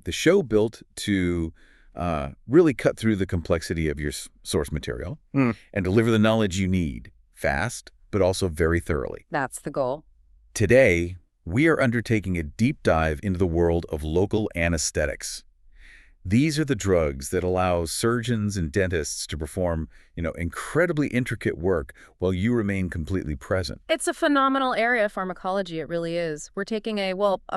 The show built to really cut through the complexity of your source material and deliver the knowledge you need fast, but also very thoroughly. That's the goal. Today, we are undertaking a deep dive into the world of local anesthetics. These are the drugs that allow surgeons and dentists to perform, incredibly intricate work while you remain completely present. It's a phenomenal area of pharmacology, it really is. We're taking a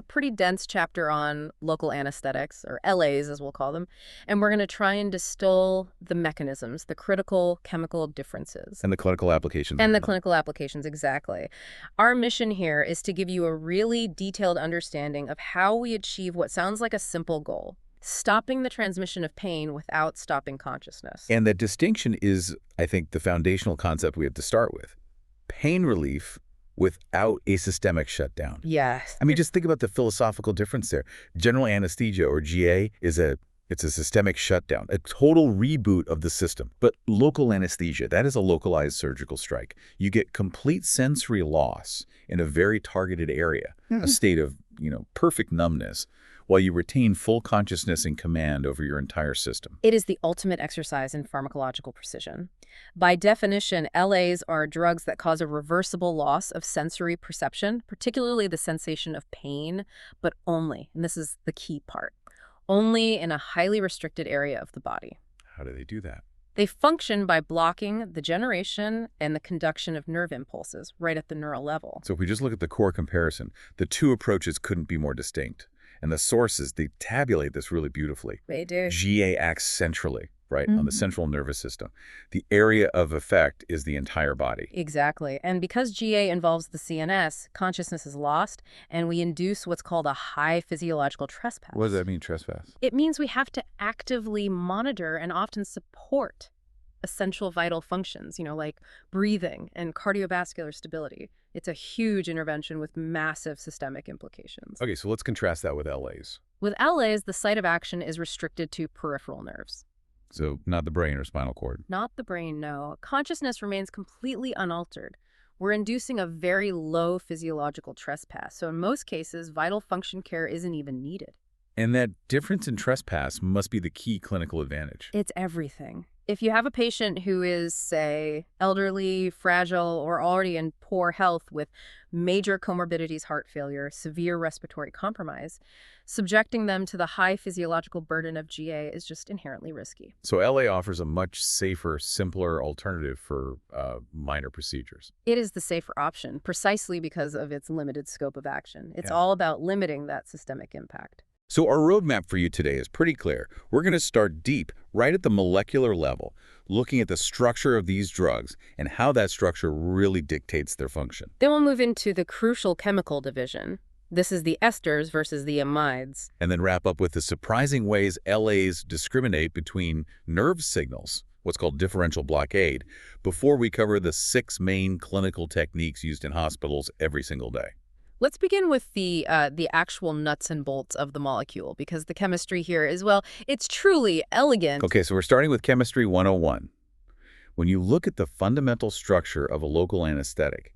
pretty dense chapter on local anesthetics, or LAs as we'll call them, and we're going to try and distill the mechanisms, the critical chemical differences. And the clinical applications. And the clinical applications, exactly. Our mission here is to give you a really detailed understanding of how we achieve what sounds like a simple goal: stopping the transmission of pain without stopping consciousness. And that distinction is, I think, the foundational concept we have to start with. Pain relief without a systemic shutdown. Yes. I mean, just think about the philosophical difference there. General anesthesia, or GA, it's a systemic shutdown, a total reboot of the system. But local anesthesia, that is a localized surgical strike. You get complete sensory loss in a very targeted area, a state of, perfect numbness, while you retain full consciousness and command over your entire system. It is the ultimate exercise in pharmacological precision. By definition, LAs are drugs that cause a reversible loss of sensory perception, particularly the sensation of pain, but only, and this is the key part, only in a highly restricted area of the body. How do they do that? They function by blocking the generation and the conduction of nerve impulses right at the neural level. So if we just look at the core comparison, the two approaches couldn't be more distinct. And the sources, they tabulate this really beautifully. They do. GA acts centrally, right, on the central nervous system. The area of effect is the entire body. Exactly. And because GA involves the CNS, consciousness is lost, and we induce what's called a high physiological trespass. What does that mean, trespass? It means we have to actively monitor and often support essential vital functions, like breathing and cardiovascular stability. It's a huge intervention with massive systemic implications. Okay, so let's contrast that with LAs. With LAs, the site of action is restricted to peripheral nerves. So not the brain or spinal cord. Not the brain, no. Consciousness remains completely unaltered. We're inducing a very low physiological trespass, so in most cases, vital function care isn't even needed. And that difference in trespass must be the key clinical advantage. It's everything. If you have a patient who is, say, elderly, fragile, or already in poor health with major comorbidities, heart failure, severe respiratory compromise, subjecting them to the high physiological burden of GA is just inherently risky. So LA offers a much safer, simpler alternative for minor procedures. It is the safer option, precisely because of its limited scope of action. It's all about limiting that systemic impact. So our roadmap for you today is pretty clear. We're going to start deep, right at the molecular level, looking at the structure of these drugs and how that structure really dictates their function. Then we'll move into the crucial chemical division. This is the esters versus the amides. And then wrap up with the surprising ways LAs discriminate between nerve signals, what's called differential blockade, before we cover the 6 main clinical techniques used in hospitals every single day. Let's begin with the actual nuts and bolts of the molecule, because the chemistry here is, it's truly elegant. Okay, so we're starting with Chemistry 101. When you look at the fundamental structure of a local anesthetic,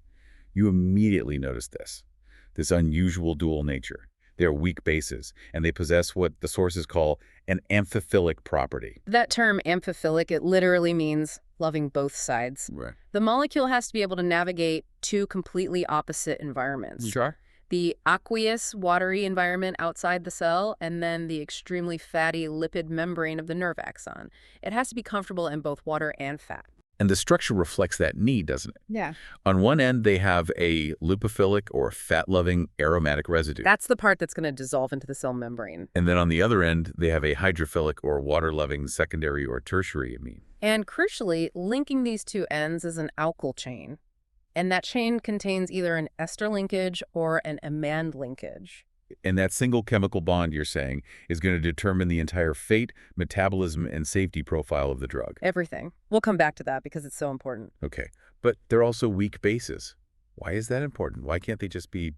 you immediately notice this unusual dual nature. They're weak bases, and they possess what the sources call an amphiphilic property. That term, amphiphilic, it literally means loving both sides. Right. The molecule has to be able to navigate 2 completely opposite environments. Sure. The aqueous, watery environment outside the cell, and then the extremely fatty lipid membrane of the nerve axon. It has to be comfortable in both water and fat. And the structure reflects that need, doesn't it? Yeah. On one end, they have a lipophilic or fat-loving aromatic residue. That's the part that's going to dissolve into the cell membrane. And then on the other end, they have a hydrophilic or water-loving secondary or tertiary amine. And crucially, linking these 2 ends is an alkyl chain. And that chain contains either an ester linkage or an amide linkage. And that single chemical bond, you're saying, is going to determine the entire fate, metabolism, and safety profile of the drug. Everything. We'll come back to that because it's so important. Okay. But they're also weak bases. Why is that important? Why can't they just be,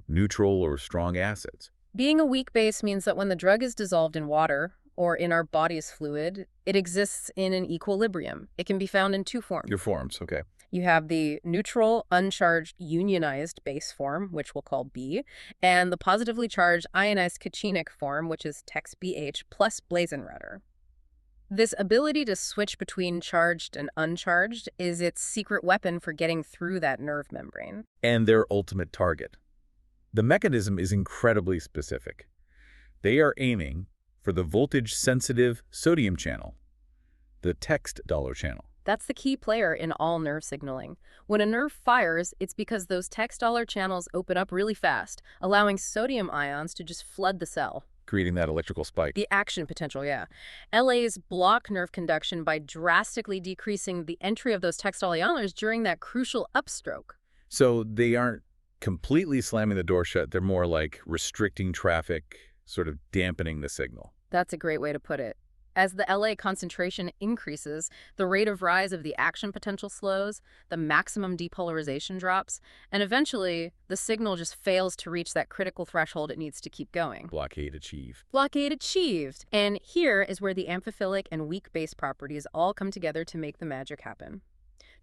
neutral or strong acids? Being a weak base means that when the drug is dissolved in water or in our body's fluid, it exists in an equilibrium. It can be found in 2 forms. Your forms, okay. You have the neutral, uncharged, unionized base form, which we'll call B, and the positively charged ionized cationic form, which is text BH plus Blasenrader. This ability to switch between charged and uncharged is its secret weapon for getting through that nerve membrane. And their ultimate target. The mechanism is incredibly specific. They are aiming for the voltage-sensitive sodium channel, the text dollar channel. That's the key player in all nerve signaling. When a nerve fires, it's because those text dollar channels open up really fast, allowing sodium ions to just flood the cell. Creating that electrical spike. The action potential, yeah. LAs block nerve conduction by drastically decreasing the entry of those textile ioners during that crucial upstroke. So they aren't completely slamming the door shut. They're more like restricting traffic, sort of dampening the signal. That's a great way to put it. As the LA concentration increases, the rate of rise of the action potential slows, the maximum depolarization drops, and eventually the signal just fails to reach that critical threshold it needs to keep going. Blockade achieved. Blockade achieved. And here is where the amphiphilic and weak base properties all come together to make the magic happen.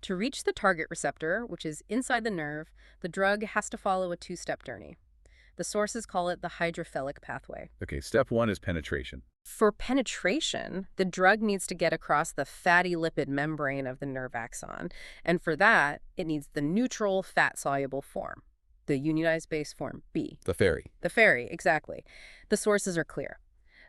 To reach the target receptor, which is inside the nerve, the drug has to follow a two-step journey. The sources call it the hydrophilic pathway. Okay, step one is penetration. For penetration, the drug needs to get across the fatty lipid membrane of the nerve axon, and for that, it needs the neutral fat-soluble form, the unionized base form, B. The ferry. The ferry, exactly. The sources are clear.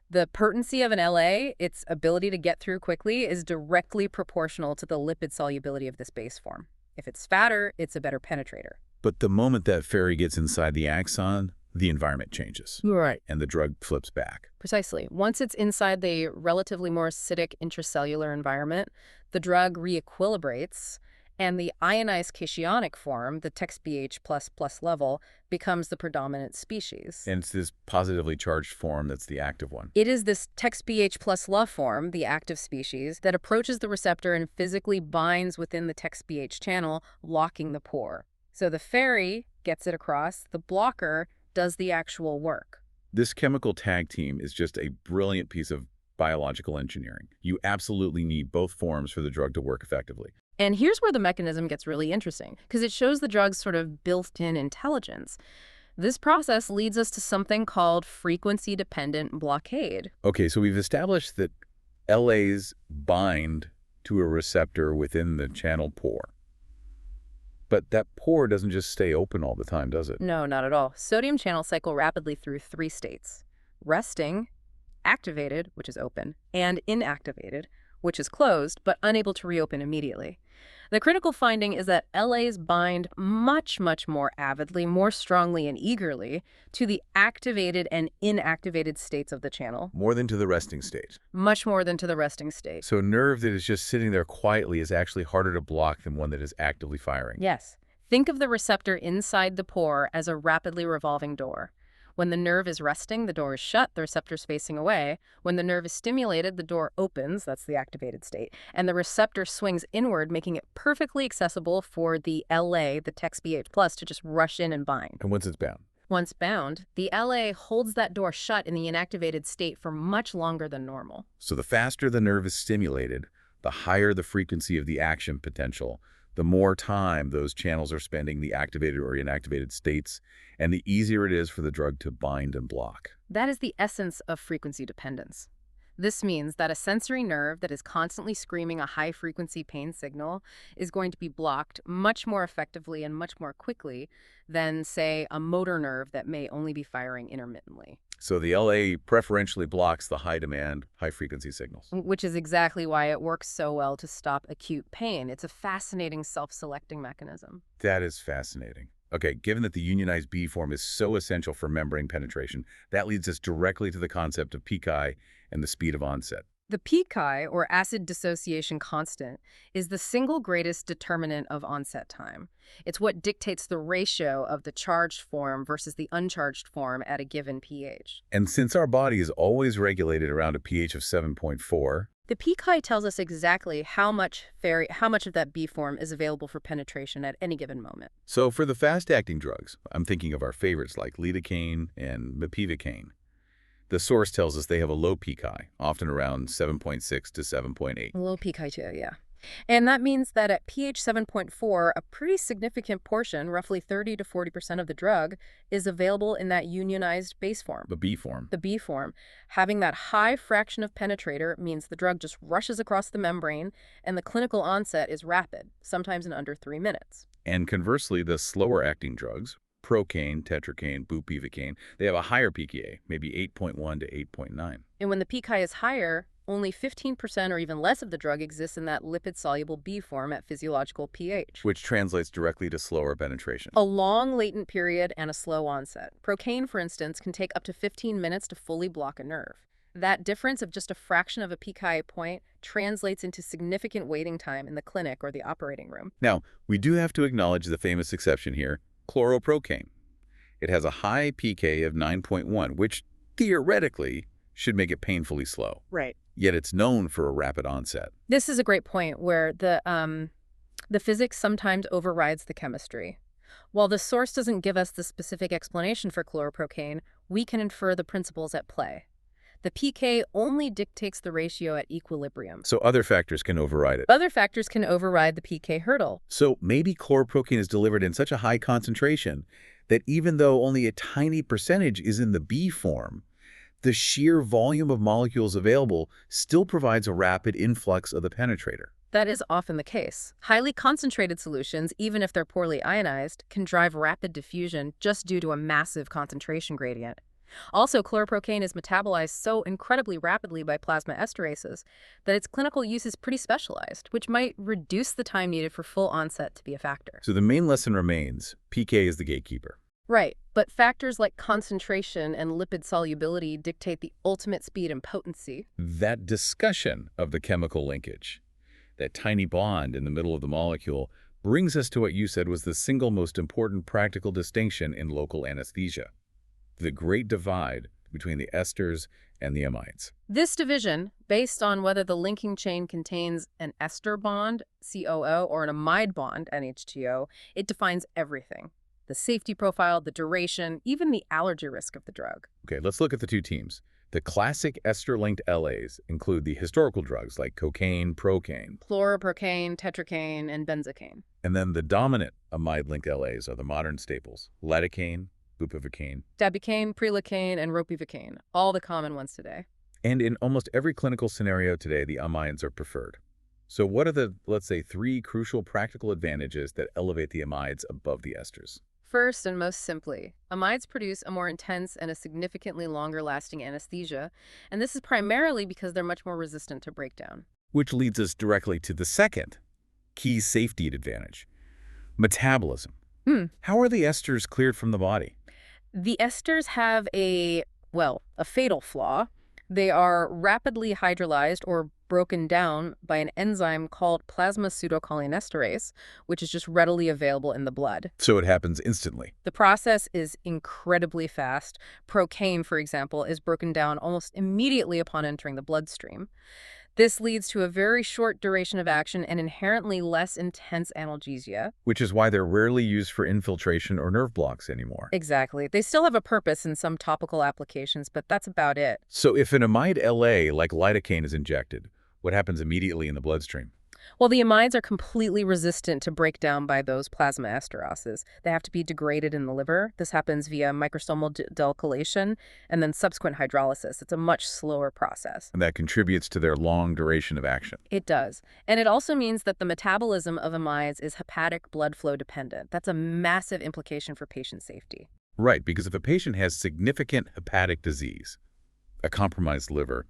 The potency of an LA, its ability to get through quickly, is directly proportional to the lipid solubility of this base form. If it's fatter, it's a better penetrator. But the moment that ferry gets inside the axon, the environment changes. Right. And the drug flips back. Precisely. Once it's inside the relatively more acidic intracellular environment, the drug re-equilibrates, and the ionized cationic form, the text BH++ level, becomes the predominant species. And it's this positively charged form that's the active one. It is this text BH+ love form, the active species, that approaches the receptor and physically binds within the text BH channel, locking the pore. So the ferry gets it across, the blocker does the actual work. This chemical tag team is just a brilliant piece of biological engineering. You absolutely need both forms for the drug to work effectively. And here's where the mechanism gets really interesting, because it shows the drug's sort of built-in intelligence. This process leads us to something called frequency-dependent blockade. Okay, so we've established that LAs bind to a receptor within the channel pore. But that pore doesn't just stay open all the time, does it? No, not at all. Sodium channels cycle rapidly through three states: resting, activated, which is open, and inactivated, which is closed but unable to reopen immediately. The critical finding is that LAs bind much, much more avidly, more strongly and eagerly to the activated and inactivated states of the channel. More than to the resting state. Much more than to the resting state. So a nerve that is just sitting there quietly is actually harder to block than one that is actively firing. Yes. Think of the receptor inside the pore as a rapidly revolving door. When the nerve is resting, the door is shut, the receptor's facing away. When the nerve is stimulated, the door opens, that's the activated state, and the receptor swings inward, making it perfectly accessible for the LA, the text BH+, to just rush in and bind. And once it's bound? Once bound, the LA holds that door shut in the inactivated state for much longer than normal. So the faster the nerve is stimulated, the higher the frequency of the action potential, the more time those channels are spending the activated or inactivated states, and the easier it is for the drug to bind and block. That is the essence of frequency dependence. This means that a sensory nerve that is constantly screaming a high-frequency pain signal is going to be blocked much more effectively and much more quickly than, say, a motor nerve that may only be firing intermittently. So the LA preferentially blocks the high-demand, high-frequency signals. Which is exactly why it works so well to stop acute pain. It's a fascinating self-selecting mechanism. That is fascinating. Okay, given that the unionized B form is so essential for membrane penetration, that leads us directly to the concept of pKi and the speed of onset. The pKi, or acid dissociation constant, is the single greatest determinant of onset time. It's what dictates the ratio of the charged form versus the uncharged form at a given pH. And since our body is always regulated around a pH of 7.4, the pKi tells us exactly how much of that B form is available for penetration at any given moment. So for the fast-acting drugs, I'm thinking of our favorites like lidocaine and mepivacaine. The source tells us they have a low pKi, often around 7.6 to 7.8. Low pKi too, yeah. And that means that at pH 7.4, a pretty significant portion, roughly 30 to 40% of the drug, is available in that unionized base form. The B form. The B form. Having that high fraction of penetrator means the drug just rushes across the membrane, and the clinical onset is rapid, sometimes in under 3 minutes. And conversely, the slower-acting drugs, procaine, tetracaine, bupivacaine, they have a higher pKa, maybe 8.1 to 8.9. And when the pKi is higher, only 15% or even less of the drug exists in that lipid-soluble B form at physiological pH. Which translates directly to slower penetration. A long latent period and a slow onset. Procaine, for instance, can take up to 15 minutes to fully block a nerve. That difference of just a fraction of a pKi point translates into significant waiting time in the clinic or the operating room. Now, we do have to acknowledge the famous exception here, chloroprocaine. It has a high pK of 9.1, which theoretically should make it painfully slow. Right. Yet it's known for a rapid onset. This is a great point where the physics sometimes overrides the chemistry. While the source doesn't give us the specific explanation for chloroprocaine, we can infer the principles at play. The pK only dictates the ratio at equilibrium. So other factors can override it. Other factors can override the pK hurdle. So maybe chloroprocaine is delivered in such a high concentration that even though only a tiny percentage is in the B form, the sheer volume of molecules available still provides a rapid influx of the penetrator. That is often the case. Highly concentrated solutions, even if they're poorly ionized, can drive rapid diffusion just due to a massive concentration gradient. Also, chloroprocaine is metabolized so incredibly rapidly by plasma esterases that its clinical use is pretty specialized, which might reduce the time needed for full onset to be a factor. So the main lesson remains, PK is the gatekeeper. Right, but factors like concentration and lipid solubility dictate the ultimate speed and potency. That discussion of the chemical linkage, that tiny bond in the middle of the molecule, brings us to what you said was the single most important practical distinction in local anesthesia: the great divide between the esters and the amides. This division, based on whether the linking chain contains an ester bond, COO, or an amide bond, NH2O, it defines everything. The safety profile, the duration, even the allergy risk of the drug. Okay, let's look at the two teams. The classic ester-linked LAs include the historical drugs like cocaine, procaine, Chloroprocaine, tetracaine, and benzocaine. and then the dominant amide-linked LAs are the modern staples: lidocaine, bupivacaine, Dabicaine, prilocaine, and ropivacaine, all the common ones today. and in almost every clinical scenario today, the amides are preferred. So what are the, let's say, 3 crucial practical advantages that elevate the amides above the esters? First and most simply, amides produce a more intense and a significantly longer-lasting anesthesia, and this is primarily because they're much more resistant to breakdown. Which leads us directly to the second key safety advantage: metabolism. How are the esters cleared from the body? The esters have a fatal flaw. They are rapidly hydrolyzed or broken down by an enzyme called plasma pseudocholinesterase, which is just readily available in the blood. So it happens instantly. The process is incredibly fast. Procaine, for example, is broken down almost immediately upon entering the bloodstream. This leads to a very short duration of action and inherently less intense analgesia. Which is why they're rarely used for infiltration or nerve blocks anymore. Exactly. They still have a purpose in some topical applications, but that's about it. So if an amide LA like lidocaine is injected, what happens immediately in the bloodstream? Well, the amides are completely resistant to breakdown by those plasma esterases. They have to be degraded in the liver. This happens via microstomal delication and then subsequent hydrolysis. It's a much slower process. And that contributes to their long duration of action. It does. And it also means that the metabolism of amides is hepatic blood flow dependent. That's a massive implication for patient safety. Right, because if a patient has significant hepatic disease, a compromised liver,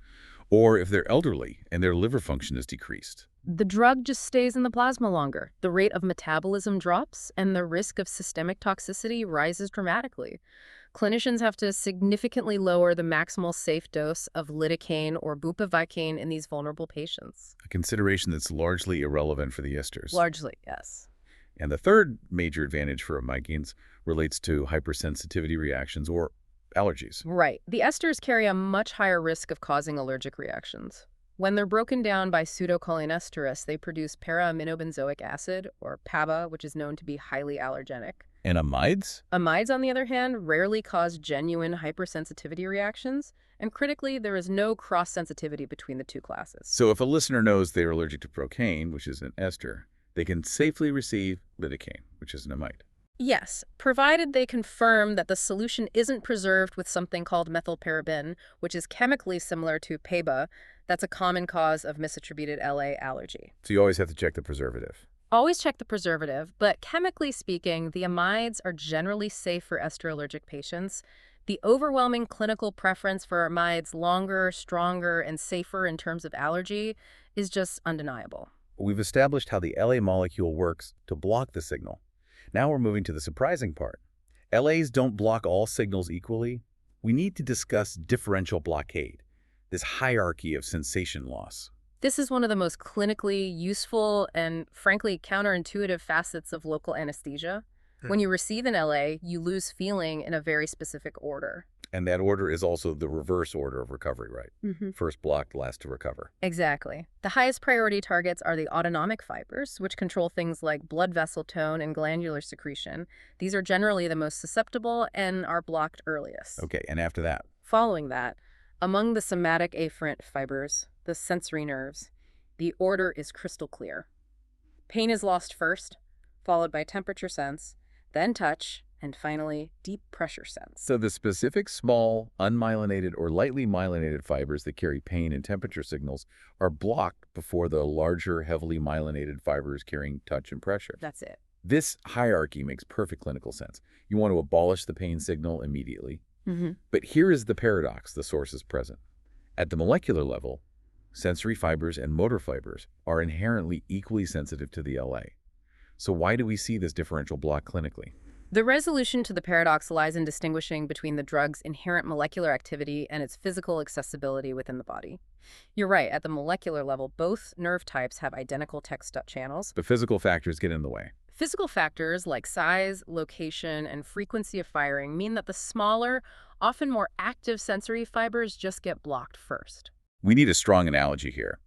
or if they're elderly and their liver function is decreased, the drug just stays in the plasma longer. The rate of metabolism drops, and the risk of systemic toxicity rises dramatically. Clinicians have to significantly lower the maximal safe dose of lidocaine or bupivacaine in these vulnerable patients. a consideration that's largely irrelevant for the esters. Largely, yes. And the third major advantage for amigaines relates to hypersensitivity reactions or allergies. Right. The esters carry a much higher risk of causing allergic reactions. When they're broken down by pseudocholinesterase, they produce para-aminobenzoic acid, or PABA, which is known to be highly allergenic. And amides? Amides, on the other hand, rarely cause genuine hypersensitivity reactions, and critically, there is no cross-sensitivity between the two classes. So if a listener knows they're allergic to procaine, which is an ester, they can safely receive lidocaine, which is an amide. Yes, provided they confirm that the solution isn't preserved with something called methylparaben, which is chemically similar to PABA. That's a common cause of misattributed LA allergy. So you always have to check the preservative. Always check the preservative, but chemically speaking, the amides are generally safe for ester-allergic patients. The overwhelming clinical preference for amides longer, stronger, and safer in terms of allergy is just undeniable. We've established how the LA molecule works to block the signal. Now we're moving to the surprising part. LAs don't block all signals equally. We need to discuss differential blockade, this hierarchy of sensation loss. This is one of the most clinically useful and, frankly, counterintuitive facets of local anesthesia. When you receive an LA, you lose feeling in a very specific order. And that order is also the reverse order of recovery, right? First blocked, last to recover. Exactly. The highest priority targets are the autonomic fibers, which control things like blood vessel tone and glandular secretion. These are generally the most susceptible and are blocked earliest. Okay, and after that? Following that, among the somatic afferent fibers, the sensory nerves, the order is crystal clear. Pain is lost first, followed by temperature sense, then touch, and finally, deep pressure sense. So the specific small, unmyelinated or lightly myelinated fibers that carry pain and temperature signals are blocked before the larger, heavily myelinated fibers carrying touch and pressure. That's it. This hierarchy makes perfect clinical sense. You want to abolish the pain signal immediately. But here is the paradox the source is present. At the molecular level, sensory fibers and motor fibers are inherently equally sensitive to the LA. So why do we see this differential block clinically? The resolution to the paradox lies in distinguishing between the drug's inherent molecular activity and its physical accessibility within the body. You're right, at the molecular level, both nerve types have identical text channels. But physical factors get in the way. Physical factors like size, location, and frequency of firing mean that the smaller, often more active sensory fibers just get blocked first. We need a strong analogy here.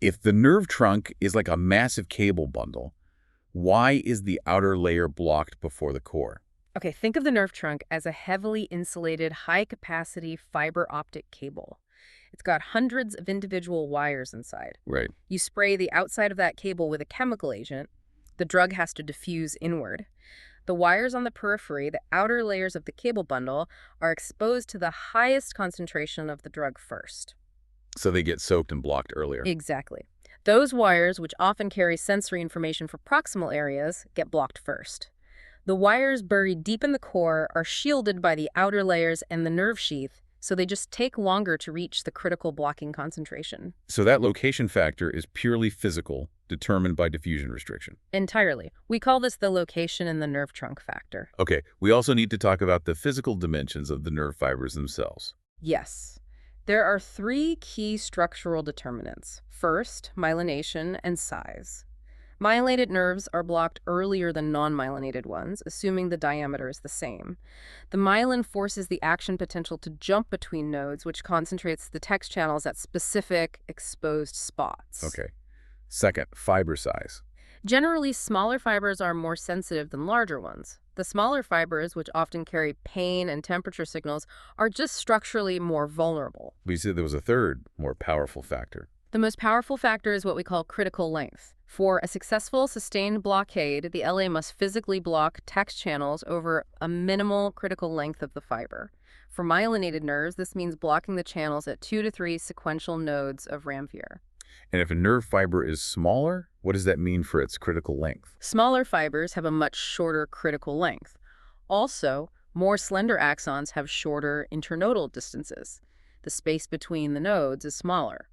If the nerve trunk is like a massive cable bundle, why is the outer layer blocked before the core? Okay, think of the nerve trunk as a heavily insulated, high-capacity fiber optic cable. It's got hundreds of individual wires inside. Right. You spray the outside of that cable with a chemical agent. The drug has to diffuse inward. The wires on the periphery, the outer layers of the cable bundle, are exposed to the highest concentration of the drug first. So they get soaked and blocked earlier. Exactly. Those wires, which often carry sensory information for proximal areas, get blocked first. The wires buried deep in the core are shielded by the outer layers and the nerve sheath, so they just take longer to reach the critical blocking concentration. So that location factor is purely physical, determined by diffusion restriction. Entirely. We call this the location in the nerve trunk factor. Okay, we also need to talk about the physical dimensions of the nerve fibers themselves. Yes. There are three key structural determinants. First, myelination and size. Myelinated nerves are blocked earlier than non-myelinated ones, assuming the diameter is the same. The myelin forces the action potential to jump between nodes, which concentrates the text channels at specific exposed spots. Okay. Second, fiber size. Generally, smaller fibers are more sensitive than larger ones. The smaller fibers, which often carry pain and temperature signals, are just structurally more vulnerable. We said there was a third, more powerful factor. The most powerful factor is what we call critical length. For a successful, sustained blockade, the LA must physically block text channels over a minimal critical length of the fiber. For myelinated nerves, this means blocking the channels at 2 to 3 sequential nodes of Ramvier. And if a nerve fiber is smaller, what does that mean for its critical length? Smaller fibers have a much shorter critical length. Also, more slender axons have shorter internodal distances. The space between the nodes is smaller.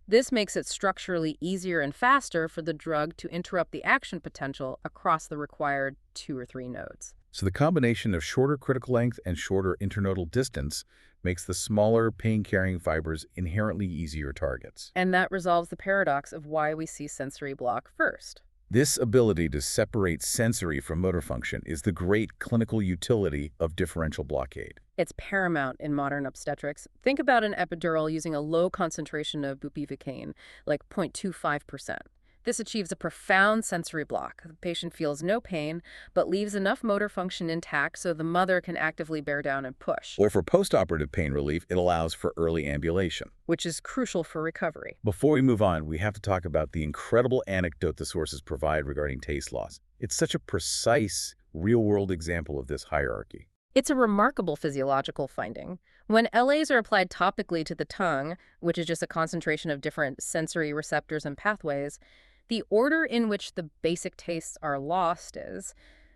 This makes it structurally easier and faster for the drug to interrupt the action potential across the required 2 or 3 nodes. So the combination of shorter critical length and shorter internodal distance makes the smaller pain-carrying fibers inherently easier targets. And that resolves the paradox of why we see sensory block first. This ability to separate sensory from motor function is the great clinical utility of differential blockade. It's paramount in modern obstetrics. Think about an epidural using a low concentration of bupivacaine, like 0.25%. This achieves a profound sensory block. The patient feels no pain, but leaves enough motor function intact so the mother can actively bear down and push, Or for postoperative pain relief, it allows for early ambulation. which is crucial for recovery. Before we move on, we have to talk about the incredible anecdote the sources provide regarding taste loss. It's such a precise, real-world example of this hierarchy. It's a remarkable physiological finding. When LAs are applied topically to the tongue, which is just a concentration of different sensory receptors and pathways, the order in which the basic tastes are lost is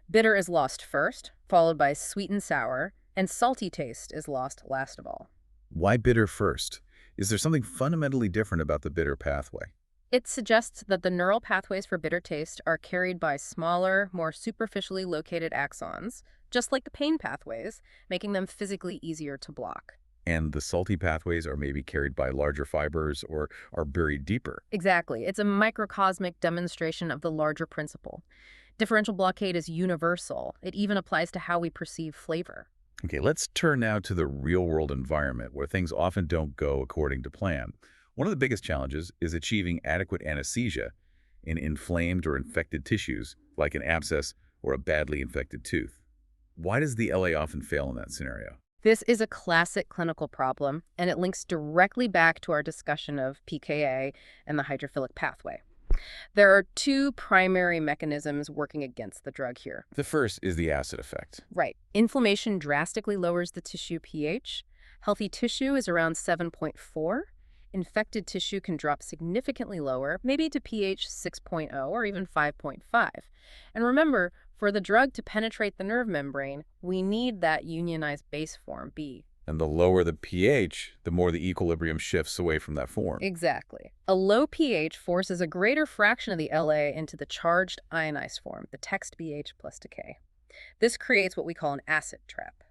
bitter is lost first, followed by sweet and sour, and salty taste is lost last of all. Why bitter first? Is there something fundamentally different about the bitter pathway? It suggests that the neural pathways for bitter taste are carried by smaller, more superficially located axons, just like the pain pathways, making them physically easier to block. And the salty pathways are maybe carried by larger fibers or are buried deeper. Exactly. It's a microcosmic demonstration of the larger principle. Differential blockade is universal. It even applies to how we perceive flavor. Okay, let's turn now to the real-world environment where things often don't go according to plan. One of the biggest challenges is achieving adequate anesthesia in inflamed or infected tissues, like an abscess or a badly infected tooth. Why does the LA often fail in that scenario? This is a classic clinical problem, and it links directly back to our discussion of PKA and the hydrophilic pathway. There are two primary mechanisms working against the drug here. The first is the acid effect. Right. Inflammation drastically lowers the tissue pH. Healthy tissue is around 7.4. Infected tissue can drop significantly lower, maybe to pH 6.0 or even 5.5. And remember, for the drug to penetrate the nerve membrane, we need that unionized base form, B. And the lower the pH, the more the equilibrium shifts away from that form. Exactly. A low pH forces a greater fraction of the La into the charged ionized form, the text BH plus decay. This creates what we call an acid trap.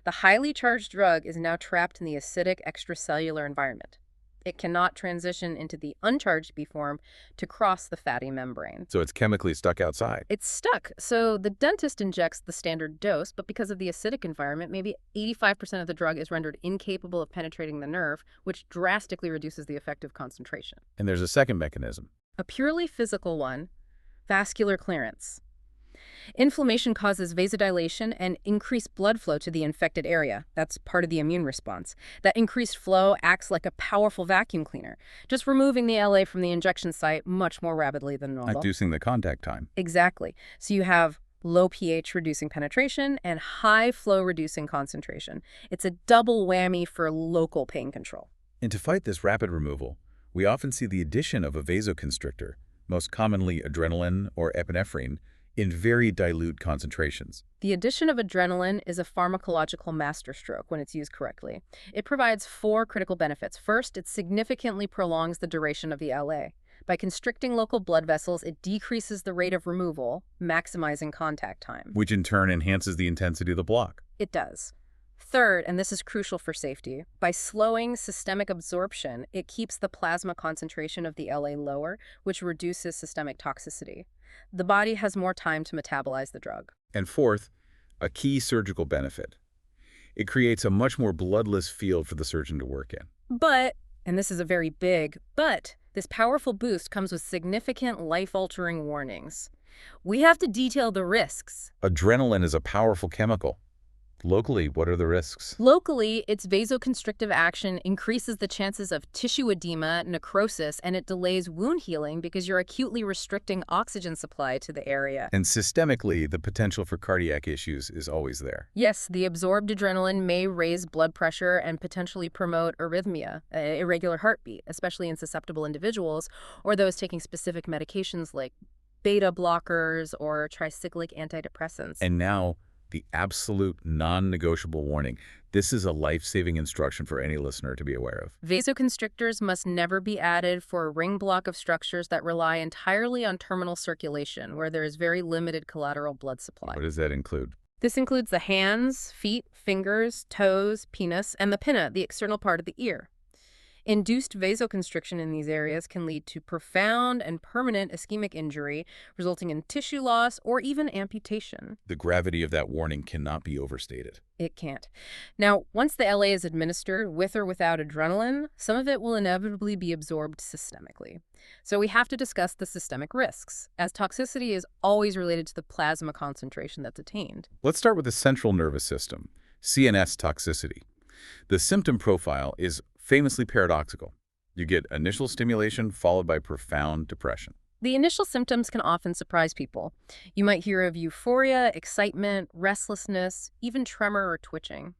The highly charged drug is now trapped in the acidic extracellular environment. It cannot transition into the uncharged B form to cross the fatty membrane. So it's chemically stuck outside. It's stuck, so the dentist injects the standard dose, but because of the acidic environment, maybe 85% of the drug is rendered incapable of penetrating the nerve, which drastically reduces the effective concentration. And there's a second mechanism. A purely physical one, vascular clearance. Inflammation causes vasodilation and increased blood flow to the infected area. That's part of the immune response. That increased flow acts like a powerful vacuum cleaner, just removing the LA from the injection site much more rapidly than normal. Reducing the contact time. Exactly. So you have low pH reducing penetration and high flow reducing concentration. It's a double whammy for local pain control. And to fight this rapid removal, we often see the addition of a vasoconstrictor, most commonly adrenaline or epinephrine, in very dilute concentrations. The addition of adrenaline is a pharmacological masterstroke when it's used correctly. It provides 4 critical benefits. First, it significantly prolongs the duration of the LA. By constricting local blood vessels, it decreases the rate of removal, maximizing contact time. Which in turn enhances the intensity of the block. It does. Third, and this is crucial for safety, by slowing systemic absorption, it keeps the plasma concentration of the LA lower, which reduces systemic toxicity. The body has more time to metabolize the drug. And fourth, a key surgical benefit. It creates a much more bloodless field for the surgeon to work in. But, and this is a very big but, this powerful boost comes with significant life-altering warnings. We have to detail the risks. Adrenaline is a powerful chemical. Locally, what are the risks? Locally, its vasoconstrictive action increases the chances of tissue edema, necrosis, and it delays wound healing because you're acutely restricting oxygen supply to the area. And systemically, the potential for cardiac issues is always there. Yes, the absorbed adrenaline may raise blood pressure and potentially promote arrhythmia, irregular heartbeat, especially in susceptible individuals or those taking specific medications like beta blockers or tricyclic antidepressants. And now, the absolute non-negotiable warning. This is a life-saving instruction for any listener to be aware of. Vasoconstrictors must never be added for a ring block of structures that rely entirely on terminal circulation, where there is very limited collateral blood supply. What does that include? This includes the hands, feet, fingers, toes, penis, and the pinna, the external part of the ear. Induced vasoconstriction in these areas can lead to profound and permanent ischemic injury, resulting in tissue loss or even amputation. The gravity of that warning cannot be overstated. It can't. Now, once the LA is administered with or without adrenaline, some of it will inevitably be absorbed systemically. So we have to discuss the systemic risks, as toxicity is always related to the plasma concentration that's attained. Let's start with the central nervous system, CNS toxicity. The symptom profile is famously paradoxical. You get initial stimulation followed by profound depression. The initial symptoms can often surprise people. You might hear of euphoria, excitement, restlessness, even tremor or twitching.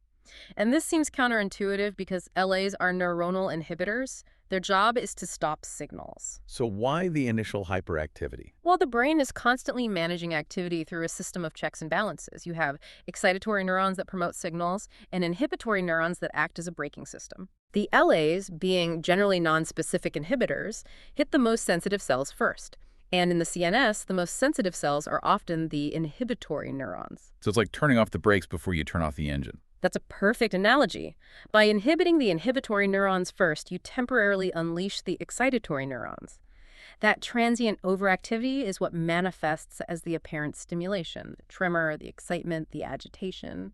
And this seems counterintuitive because LAs are neuronal inhibitors. Their job is to stop signals. So why the initial hyperactivity? Well, the brain is constantly managing activity through a system of checks and balances. You have excitatory neurons that promote signals and inhibitory neurons that act as a braking system. The LAs, being generally nonspecific inhibitors, hit the most sensitive cells first. And in the CNS, the most sensitive cells are often the inhibitory neurons. So it's like turning off the brakes before you turn off the engine. That's a perfect analogy. By inhibiting the inhibitory neurons first, you temporarily unleash the excitatory neurons. That transient overactivity is what manifests as the apparent stimulation, the tremor, the excitement, the agitation.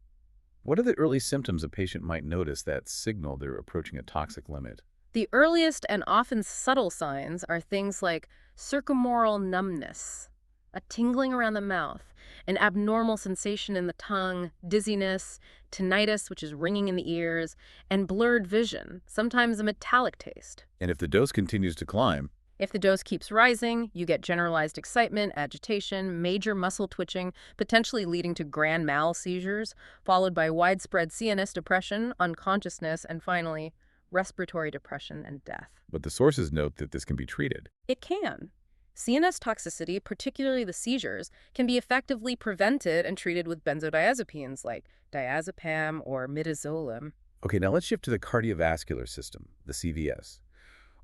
What are the early symptoms a patient might notice that signal they're approaching a toxic limit? The earliest and often subtle signs are things like circumoral numbness, a tingling around the mouth, an abnormal sensation in the tongue, dizziness, tinnitus, which is ringing in the ears, and blurred vision, sometimes a metallic taste. And if the dose continues to climb, If the dose keeps rising, you get generalized excitement, agitation, major muscle twitching, potentially leading to grand mal seizures, followed by widespread CNS depression, unconsciousness, and finally, respiratory depression and death. but the sources note that this can be treated. It can. CNS toxicity, particularly the seizures, can be effectively prevented and treated with benzodiazepines like diazepam or midazolam. Okay, now let's shift to the cardiovascular system, the CVS.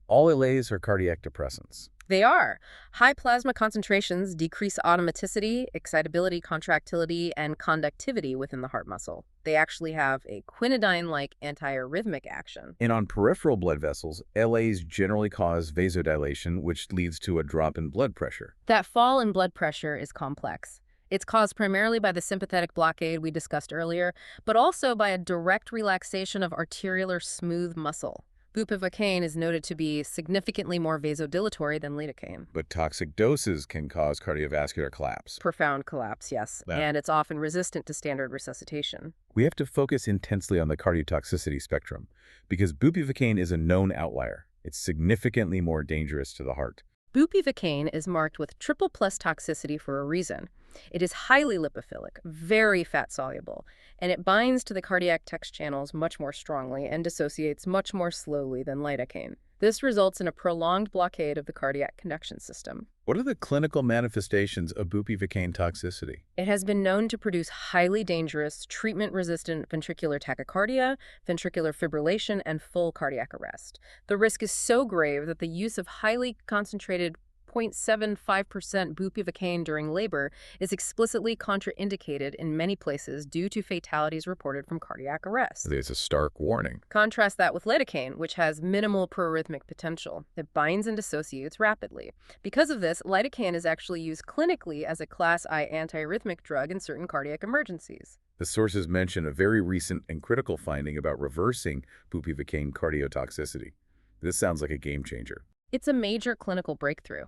All LAs are cardiac depressants. They are. High plasma concentrations decrease automaticity, excitability, contractility, and conductivity within the heart muscle. They actually have a quinidine-like antiarrhythmic action. And on peripheral blood vessels, LAs generally cause vasodilation, which leads to a drop in blood pressure. That fall in blood pressure is complex. It's caused primarily by the sympathetic blockade we discussed earlier, but also by a direct relaxation of arteriolar smooth muscle. Bupivacaine is noted to be significantly more vasodilatory than lidocaine. But toxic doses can cause cardiovascular collapse. Profound collapse, yes, Yeah. and it's often resistant to standard resuscitation. We have to focus intensely on the cardiotoxicity spectrum because bupivacaine is a known outlier. It's significantly more dangerous to the heart. Bupivacaine is marked with triple plus toxicity for a reason. It is highly lipophilic, very fat-soluble, and it binds to the cardiac text channels much more strongly and dissociates much more slowly than lidocaine. This results in a prolonged blockade of the cardiac conduction system. What are the clinical manifestations of bupivacaine toxicity? It has been known to produce highly dangerous, treatment-resistant ventricular tachycardia, ventricular fibrillation, and full cardiac arrest. The risk is so grave that the use of highly concentrated 0.75% bupivacaine during labor is explicitly contraindicated in many places due to fatalities reported from cardiac arrest. There's a stark warning. Contrast that with lidocaine, which has minimal proarrhythmic potential. It binds and dissociates rapidly. Because of this, lidocaine is actually used clinically as a Class I antiarrhythmic drug in certain cardiac emergencies. The sources mention a very recent and critical finding about reversing bupivacaine cardiotoxicity. This sounds like a game changer. It's a major clinical breakthrough.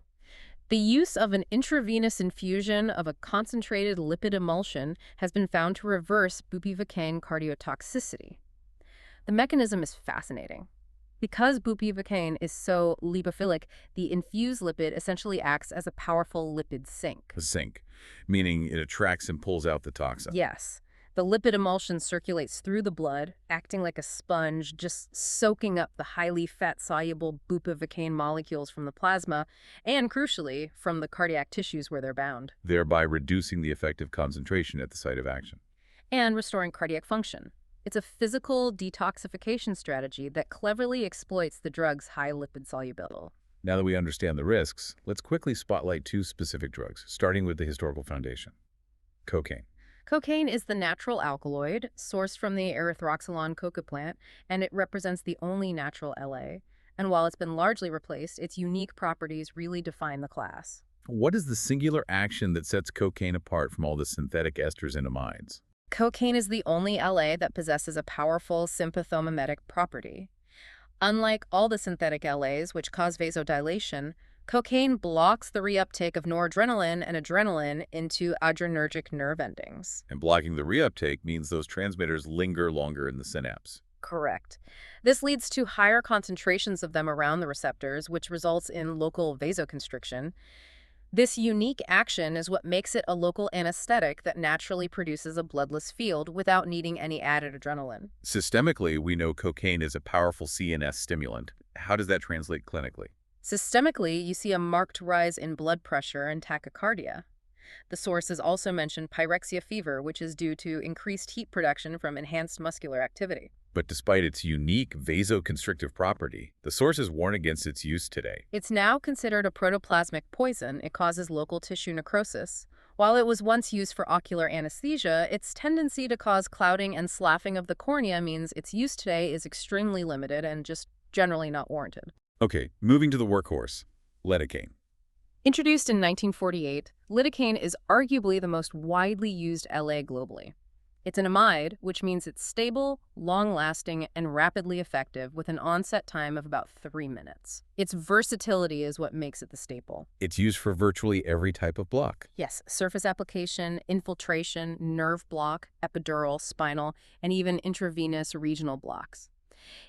The use of an intravenous infusion of a concentrated lipid emulsion has been found to reverse bupivacaine cardiotoxicity. The mechanism is fascinating. Because bupivacaine is so lipophilic, the infused lipid essentially acts as a powerful lipid sink. A sink, meaning it attracts and pulls out the toxin. Yes. The lipid emulsion circulates through the blood, acting like a sponge, just soaking up the highly fat-soluble bupivacaine molecules from the plasma and, crucially, from the cardiac tissues where they're bound, thereby reducing the effective concentration at the site of action. and restoring cardiac function. It's a physical detoxification strategy that cleverly exploits the drug's high lipid solubility. Now that we understand the risks, let's quickly spotlight two specific drugs, starting with the historical foundation. Cocaine. Cocaine is the natural alkaloid sourced from the erythroxylon coca plant, and it represents the only natural LA. And while it's been largely replaced, its unique properties really define the class. What is the singular action that sets cocaine apart from all the synthetic esters in amides? Cocaine is the only LA that possesses a powerful sympathomimetic property. Unlike all the synthetic LAs, which cause vasodilation, cocaine blocks the reuptake of noradrenaline and adrenaline into adrenergic nerve endings. And blocking the reuptake means those transmitters linger longer in the synapse. Correct. This leads to higher concentrations of them around the receptors, which results in local vasoconstriction. This unique action is what makes it a local anesthetic that naturally produces a bloodless field without needing any added adrenaline. Systemically, we know cocaine is a powerful CNS stimulant. How does that translate clinically? Systemically, you see a marked rise in blood pressure and tachycardia. The sources also mention pyrexia fever, which is due to increased heat production from enhanced muscular activity. But despite its unique vasoconstrictive property, the sources warn against its use today. It's now considered a protoplasmic poison. It causes local tissue necrosis. While it was once used for ocular anesthesia, its tendency to cause clouding and sloughing of the cornea means its use today is extremely limited and just generally not warranted. Okay, moving to the workhorse, lidocaine. Introduced in 1948, lidocaine is arguably the most widely used LA globally. It's an amide, which means it's stable, long-lasting, and rapidly effective with an onset time of about 3 minutes. Its versatility is what makes it the staple. It's used for virtually every type of block. Yes, surface application, infiltration, nerve block, epidural, spinal, and even intravenous regional blocks.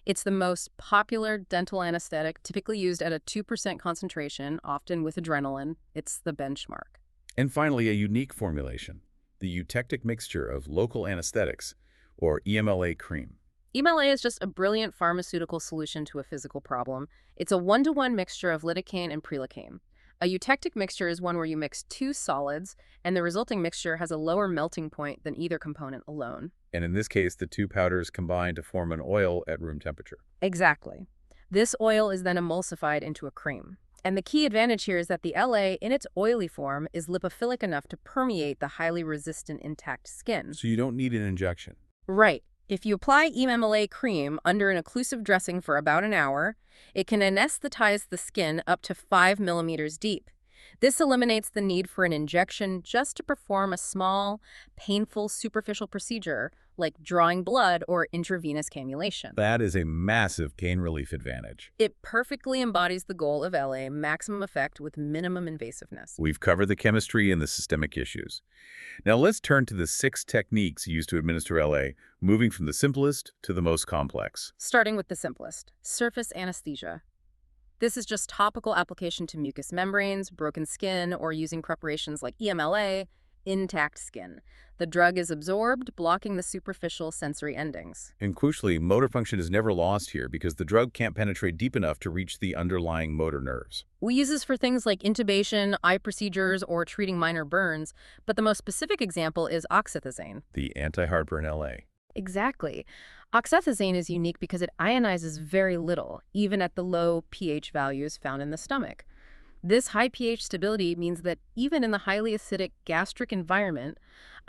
It's the most popular dental anesthetic, typically used at a 2% concentration, often with adrenaline. It's the benchmark. And finally, a unique formulation, the eutectic mixture of local anesthetics, or EMLA cream. EMLA is just a brilliant pharmaceutical solution to a physical problem. It's a one-to-one mixture of lidocaine and prilocaine. A eutectic mixture is one where you mix two solids, and the resulting mixture has a lower melting point than either component alone. And in this case, the two powders combine to form an oil at room temperature. Exactly. This oil is then emulsified into a cream. And the key advantage here is that the LA, in its oily form, is lipophilic enough to permeate the highly resistant intact skin. So you don't need an injection. Right. If you apply EMLA cream under an occlusive dressing for about an hour, it can anesthetize the skin up to 5 millimeters deep. This eliminates the need for an injection just to perform a small, painful superficial procedure like drawing blood or intravenous cannulation. That is a massive pain relief advantage. It perfectly embodies the goal of LA, maximum effect with minimum invasiveness. We've covered the chemistry and the systemic issues. Now let's turn to the 6 techniques used to administer LA, moving from the simplest to the most complex. Starting with the simplest, surface anesthesia. This is just topical application to mucous membranes, broken skin, or using preparations like EMLA, intact skin. The drug is absorbed, blocking the superficial sensory endings. And crucially, motor function is never lost here because the drug can't penetrate deep enough to reach the underlying motor nerves. We use this for things like intubation, eye procedures, or treating minor burns, but the most specific example is oxethizane. The anti-heartburn LA. Exactly. Oxethizane is unique because it ionizes very little, even at the low pH values found in the stomach. This high pH stability means that even in the highly acidic gastric environment,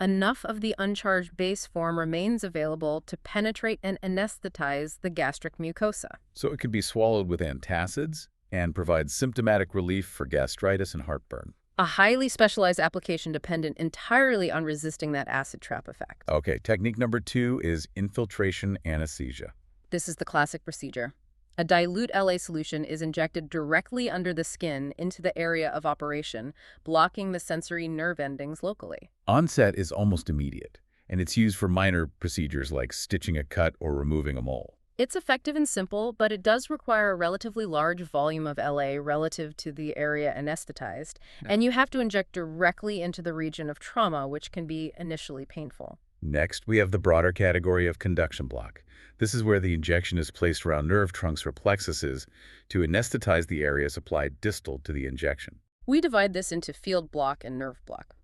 enough of the uncharged base form remains available to penetrate and anesthetize the gastric mucosa. So it can be swallowed with antacids and provides symptomatic relief for gastritis and heartburn. A highly specialized application dependent entirely on resisting that acid trap effect. Okay, technique number 2 is infiltration anesthesia. This is the classic procedure. A dilute LA solution is injected directly under the skin into the area of operation, blocking the sensory nerve endings locally. Onset is almost immediate, and it's used for minor procedures like stitching a cut or removing a mole. It's effective and simple, but it does require a relatively large volume of LA relative to the area anesthetized, and you have to inject directly into the region of trauma, which can be initially painful. Next, we have the broader category of conduction block. This is where the injection is placed around nerve trunks or plexuses to anesthetize the area supplied distal to the injection. We divide this into field block and nerve block.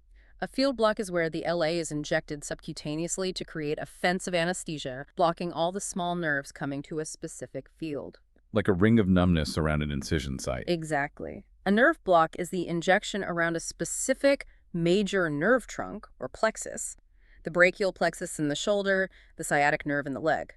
A field block is where the LA is injected subcutaneously to create a fence of anesthesia, blocking all the small nerves coming to a specific field. Like a ring of numbness around an incision site. Exactly. A nerve block is the injection around a specific major nerve trunk, or plexus. the brachial plexus in the shoulder, the sciatic nerve in the leg.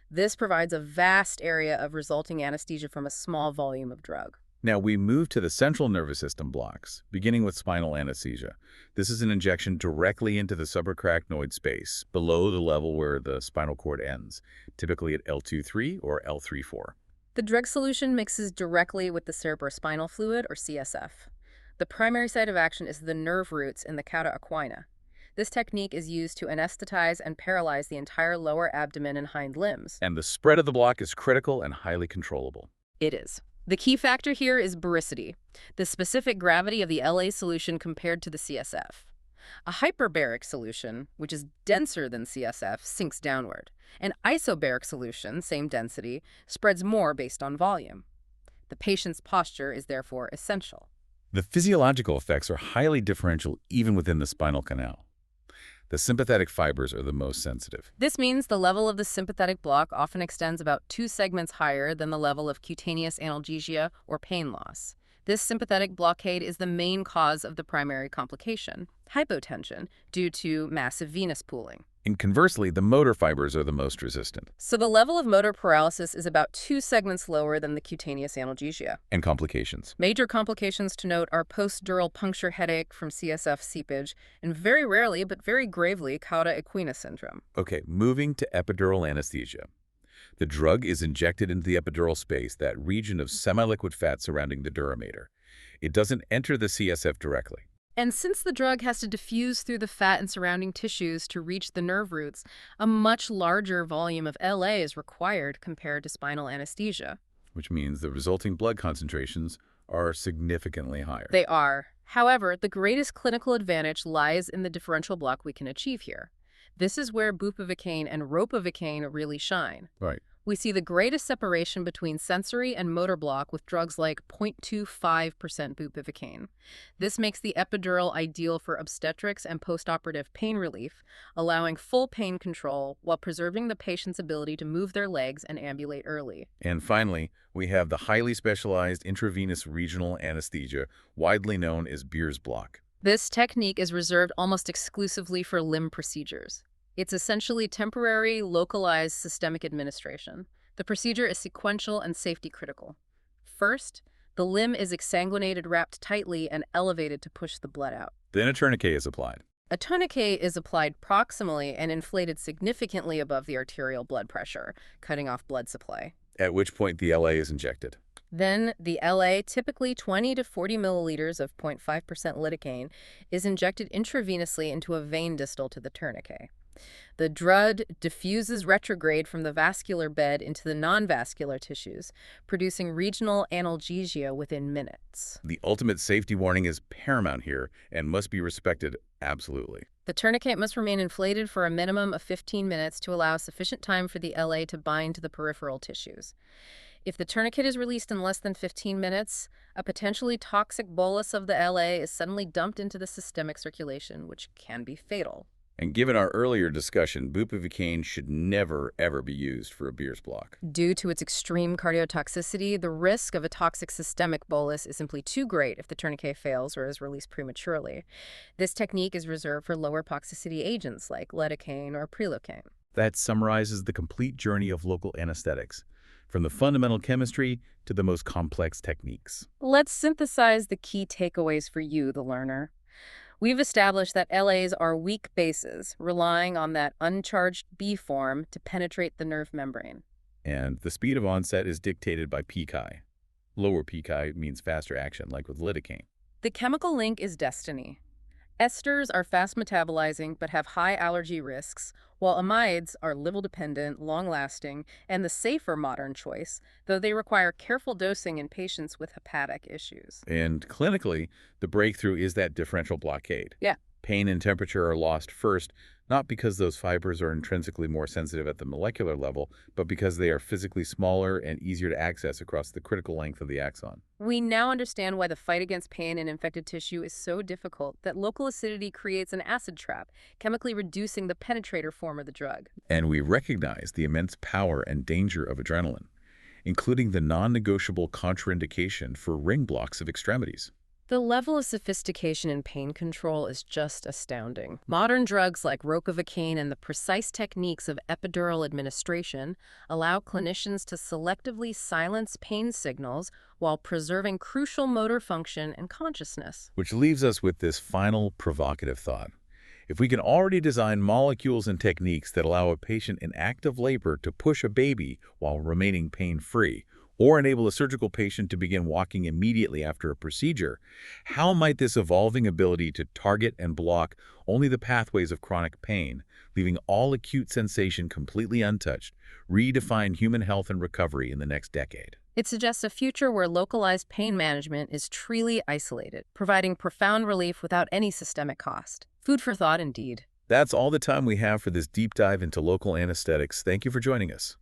This provides a vast area of resulting anesthesia from a small volume of drug. Now we move to the central nervous system blocks, beginning with spinal anesthesia. This is an injection directly into the subarachnoid space, below the level where the spinal cord ends, typically at L2-3 or L3-4. The drug solution mixes directly with the cerebrospinal fluid, or CSF. The primary site of action is the nerve roots in the cauda equina. This technique is used to anesthetize and paralyze the entire lower abdomen and hind limbs. And the spread of the block is critical and highly controllable. It is. The key factor here is baricity, the specific gravity of the LA solution compared to the CSF. A hyperbaric solution, which is denser than CSF, sinks downward. An isobaric solution, same density, spreads more based on volume. The patient's posture is therefore essential. The physiological effects are highly differential even within the spinal canal. The sympathetic fibers are the most sensitive. This means the level of the sympathetic block often extends about 2 segments higher than the level of cutaneous analgesia or pain loss. This sympathetic blockade is the main cause of the primary complication, hypotension, due to massive venous pooling. And conversely, the motor fibers are the most resistant. So the level of motor paralysis is about 2 segments lower than the cutaneous analgesia. And complications. Major complications to note are post-dural puncture headache from CSF seepage, and very rarely, but very gravely, cauda equina syndrome. Okay, moving to epidural anesthesia. The drug is injected into the epidural space, that region of semi-liquid fat surrounding the dura mater. It doesn't enter the CSF directly. And since the drug has to diffuse through the fat and surrounding tissues to reach the nerve roots, a much larger volume of LA is required compared to spinal anesthesia. Which means the resulting blood concentrations are significantly higher. They are. However, the greatest clinical advantage lies in the differential block we can achieve here. This is where bupivacaine and ropivacaine really shine. Right. We see the greatest separation between sensory and motor block with drugs like 0.25% bupivacaine. This makes the epidural ideal for obstetrics and postoperative pain relief, allowing full pain control while preserving the patient's ability to move their legs and ambulate early. And finally, we have the highly specialized intravenous regional anesthesia, widely known as Beer's block. This technique is reserved almost exclusively for limb procedures. It's essentially temporary, localized systemic administration. The procedure is sequential and safety critical. First, the limb is exsanguinated, wrapped tightly, and elevated to push the blood out. Then a tourniquet is applied. A tourniquet is applied proximally and inflated significantly above the arterial blood pressure, cutting off blood supply. At which point the LA is injected. Then the LA, typically 20 to 40 milliliters of 0.5% lidocaine, is injected intravenously into a vein distal to the tourniquet. The drug diffuses retrograde from the vascular bed into the non-vascular tissues, producing regional analgesia within minutes. The ultimate safety warning is paramount here and must be respected absolutely. The tourniquet must remain inflated for a minimum of 15 minutes to allow sufficient time for the LA to bind to the peripheral tissues. If the tourniquet is released in less than 15 minutes, a potentially toxic bolus of the LA is suddenly dumped into the systemic circulation, which can be fatal. And given our earlier discussion, bupivacaine should never, ever be used for a Beer's block. Due to its extreme cardiotoxicity, the risk of a toxic systemic bolus is simply too great if the tourniquet fails or is released prematurely. This technique is reserved for lower toxicity agents like lidocaine or prilocaine. That summarizes the complete journey of local anesthetics, from the fundamental chemistry to the most complex techniques. Let's synthesize the key takeaways for you, the learner. We've established that LAs are weak bases, relying on that uncharged B form to penetrate the nerve membrane. And the speed of onset is dictated by pKi. Lower pKi means faster action, like with lidocaine. The chemical link is destiny. Esters are fast metabolizing but have high allergy risks, while amides are lipold-dependent, long-lasting, and the safer modern choice, though they require careful dosing in patients with hepatic issues. And clinically, the breakthrough is that differential blockade. Yeah. Pain and temperature are lost first, not because those fibers are intrinsically more sensitive at the molecular level, but because they are physically smaller and easier to access across the critical length of the axon. We now understand why the fight against pain in infected tissue is so difficult, that local acidity creates an acid trap, chemically reducing the penetrator form of the drug. And we recognize the immense power and danger of adrenaline, including the non-negotiable contraindication for ring blocks of extremities. The level of sophistication in pain control is just astounding. Modern drugs like rocavicaine and the precise techniques of epidural administration allow clinicians to selectively silence pain signals while preserving crucial motor function and consciousness. Which leaves us with this final provocative thought. If we can already design molecules and techniques that allow a patient in active labor to push a baby while remaining pain-free, or enable a surgical patient to begin walking immediately after a procedure, how might this evolving ability to target and block only the pathways of chronic pain, leaving all acute sensation completely untouched, redefine human health and recovery in the next decade? It suggests a future where localized pain management is truly isolated, providing profound relief without any systemic cost. Food for thought indeed. That's all the time we have for this deep dive into local anesthetics. Thank you for joining us.